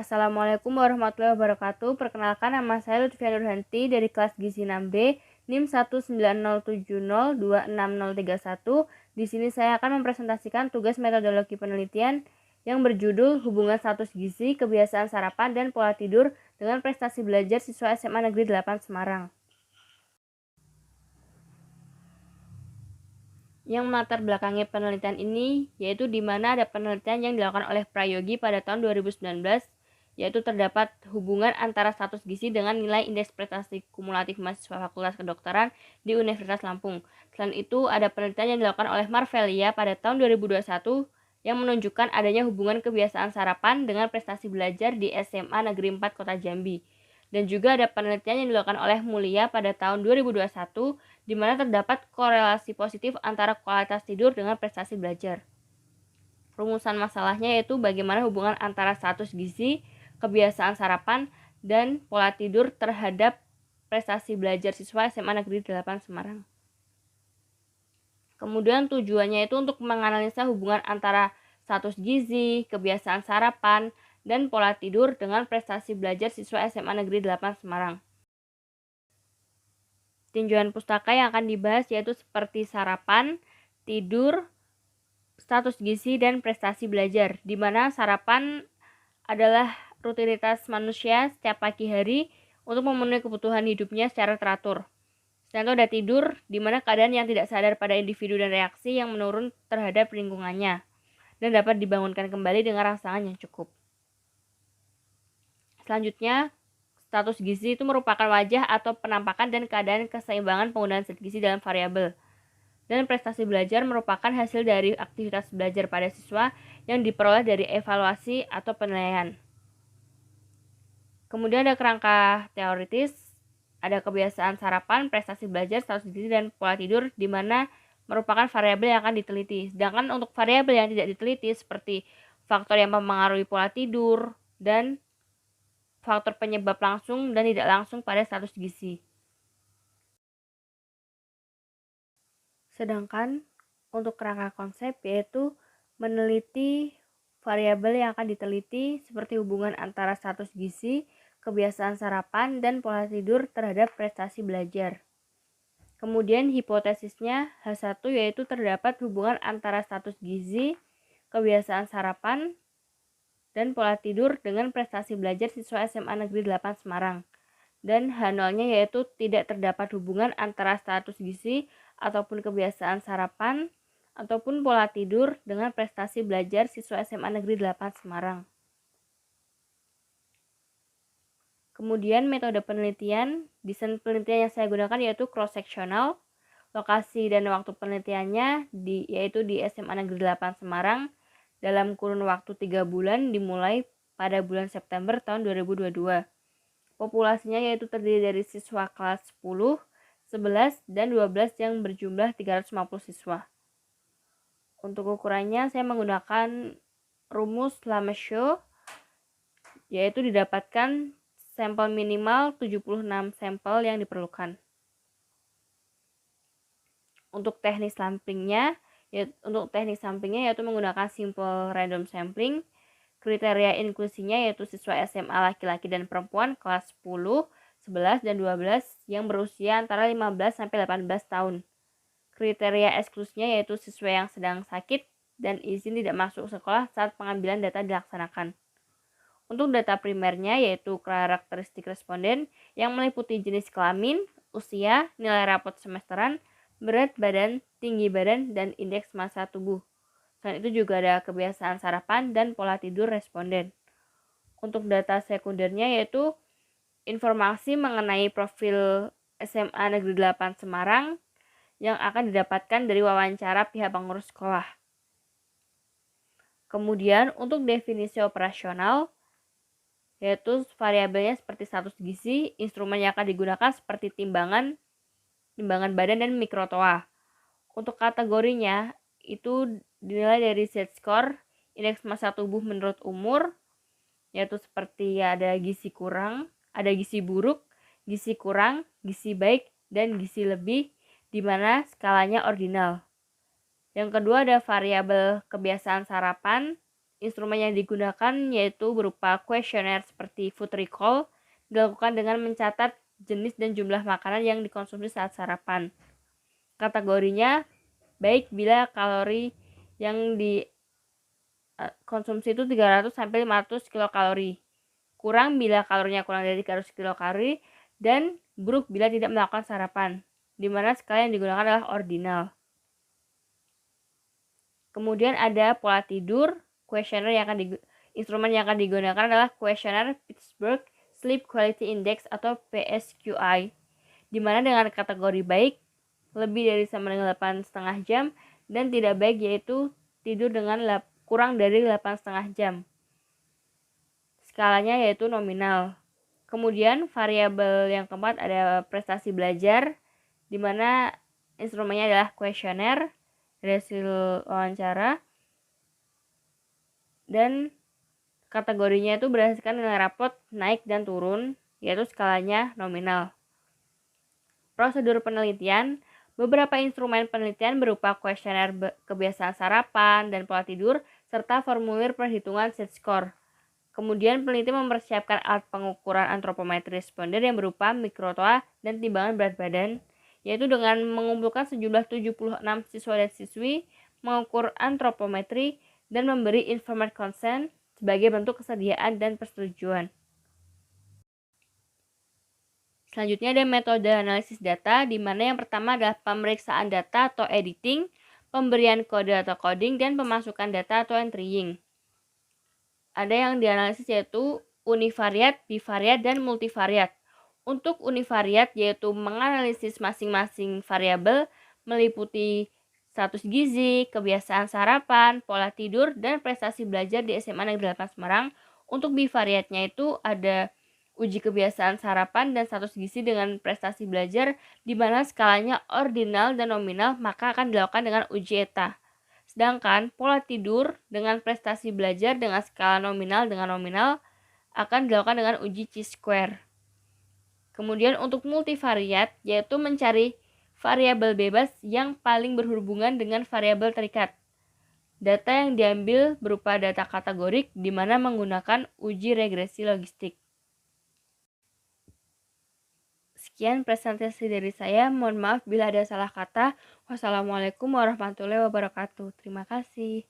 Assalamualaikum warahmatullahi wabarakatuh. Perkenalkan, nama saya Lutfia Nurhanti dari kelas Gizi 6B, NIM 19070266031. Di sini saya akan mempresentasikan tugas metodologi penelitian yang berjudul Hubungan Status Gizi, Kebiasaan Sarapan, dan Pola Tidur dengan Prestasi Belajar Siswa SMA Negeri 8 Semarang. Yang melatar belakangi penelitian ini yaitu di mana ada penelitian yang dilakukan oleh Prayogi pada tahun 2019, yaitu terdapat hubungan antara status gizi dengan nilai indeks prestasi kumulatif mahasiswa Fakultas Kedokteran di Universitas Lampung. Selain itu, ada penelitian yang dilakukan oleh Marvelia pada tahun 2021 yang menunjukkan adanya hubungan kebiasaan sarapan dengan prestasi belajar di SMA Negeri 4 Kota Jambi. Dan juga ada penelitian yang dilakukan oleh Mulia pada tahun 2021 di mana terdapat korelasi positif antara kualitas tidur dengan prestasi belajar. Rumusan masalahnya yaitu bagaimana hubungan antara status gizi, kebiasaan sarapan, dan pola tidur terhadap prestasi belajar siswa SMA Negeri 8 Semarang. Kemudian tujuannya itu untuk menganalisa hubungan antara status gizi, kebiasaan sarapan, dan pola tidur dengan prestasi belajar siswa SMA Negeri 8 Semarang. Tinjauan pustaka yang akan dibahas yaitu seperti sarapan, tidur, status gizi, dan prestasi belajar, di mana sarapan adalah rutinitas manusia setiap pagi hari untuk memenuhi kebutuhan hidupnya secara teratur. Selain itu ada tidur, di mana keadaan yang tidak sadar pada individu dan reaksi yang menurun terhadap lingkungannya, dan dapat dibangunkan kembali dengan rangsangan yang cukup. Selanjutnya, status gizi itu merupakan wajah atau penampakan dan keadaan keseimbangan penggunaan zat gizi dalam variabel. Dan prestasi belajar merupakan hasil dari aktivitas belajar pada siswa yang diperoleh dari evaluasi atau penilaian. Kemudian ada kerangka teoritis, ada kebiasaan sarapan, prestasi belajar, status gizi, dan pola tidur, di mana merupakan variabel yang akan diteliti. Sedangkan untuk variabel yang tidak diteliti seperti faktor yang mempengaruhi pola tidur dan faktor penyebab langsung dan tidak langsung pada status gizi. Sedangkan untuk kerangka konsep yaitu meneliti variabel yang akan diteliti seperti hubungan antara status gizi, kebiasaan sarapan, dan pola tidur terhadap prestasi belajar. Kemudian hipotesisnya H1 yaitu terdapat hubungan antara status gizi, kebiasaan sarapan, dan pola tidur dengan prestasi belajar siswa SMA Negeri 8 Semarang. Dan H0-nya yaitu tidak terdapat hubungan antara status gizi ataupun kebiasaan sarapan ataupun pola tidur dengan prestasi belajar siswa SMA Negeri 8 Semarang. Kemudian metode penelitian, desain penelitian yang saya gunakan yaitu cross-sectional. Lokasi dan waktu penelitiannya yaitu di SMA Negeri 8 Semarang dalam kurun waktu 3 bulan dimulai pada bulan September tahun 2022. Populasinya yaitu terdiri dari siswa kelas 10, 11, dan 12 yang berjumlah 350 siswa. Untuk ukurannya saya menggunakan rumus Lameshow, yaitu didapatkan sampel minimal 76 sampel yang diperlukan. Untuk teknik sampingnya yaitu menggunakan simple random sampling. Kriteria inklusinya yaitu siswa SMA laki-laki dan perempuan kelas 10, 11, dan 12 yang berusia antara 15 sampai 18 tahun. Kriteria eksklusinya yaitu siswa yang sedang sakit dan izin tidak masuk sekolah saat pengambilan data dilaksanakan. Untuk data primernya yaitu karakteristik responden yang meliputi jenis kelamin, usia, nilai rapot semesteran, berat badan, tinggi badan, dan indeks massa tubuh. Selain itu juga ada kebiasaan sarapan dan pola tidur responden. Untuk data sekundernya yaitu informasi mengenai profil SMA Negeri 8 Semarang yang akan didapatkan dari wawancara pihak pengurus sekolah. Kemudian untuk definisi operasional yaitu variabelnya seperti status gizi, instrumen yang akan digunakan seperti timbangan badan, dan mikrotoa. Untuk kategorinya itu dinilai dari Z-score, indeks massa tubuh menurut umur, yaitu seperti ada gizi kurang, ada gizi buruk, gizi kurang, gizi baik, dan gizi lebih, di mana skalanya ordinal. Yang kedua ada variabel kebiasaan sarapan, instrumen yang digunakan yaitu berupa kuesioner seperti food recall, dilakukan dengan mencatat jenis dan jumlah makanan yang dikonsumsi saat sarapan. Kategorinya baik bila kalori yang dikonsumsi itu 300 sampai 500 kilokalori. Kurang bila kalorinya kurang dari 300 kilokalori, dan buruk bila tidak melakukan sarapan, di mana skala yang digunakan adalah ordinal. Kemudian ada pola tidur. Instrumen yang akan digunakan adalah kuesioner Pittsburgh Sleep Quality Index atau PSQI, di mana dengan kategori baik lebih dari sama dengan 8,5 jam dan tidak baik yaitu tidur dengan kurang dari 8,5 jam. Skalanya yaitu nominal. Kemudian variabel yang keempat ada prestasi belajar, di mana instrumennya adalah kuesioner, hasil wawancara, dan kategorinya itu berdasarkan nilai rapot naik dan turun, yaitu skalanya nominal. Prosedur penelitian. Beberapa instrumen penelitian berupa kuesioner kebiasaan sarapan dan pola tidur, serta formulir perhitungan set score. Kemudian peneliti mempersiapkan alat pengukuran antropometri responder yang berupa mikrotoa dan timbangan berat badan, yaitu dengan mengumpulkan sejumlah 76 siswa dan siswi, mengukur antropometri, dan memberi informed consent sebagai bentuk kesediaan dan persetujuan. Selanjutnya ada metode analisis data, di mana yang pertama adalah pemeriksaan data atau editing, pemberian kode atau coding, dan pemasukan data atau entrying. Ada yang dianalisis yaitu univariat, bivariat, dan multivariat. Untuk univariat yaitu menganalisis masing-masing variabel meliputi status gizi, kebiasaan sarapan, pola tidur, dan prestasi belajar di SMA Negeri 8 Semarang. Untuk bivariatnya itu ada uji kebiasaan sarapan dan status gizi dengan prestasi belajar, di mana skalanya ordinal dan nominal, maka akan dilakukan dengan uji eta. Sedangkan pola tidur dengan prestasi belajar dengan skala nominal akan dilakukan dengan uji chi-square. Kemudian untuk multivariat yaitu mencari variabel bebas yang paling berhubungan dengan variabel terikat. Data yang diambil berupa data kategorik, di mana menggunakan uji regresi logistik. Sekian presentasi dari saya. Mohon maaf bila ada salah kata. Wassalamualaikum warahmatullahi wabarakatuh. Terima kasih.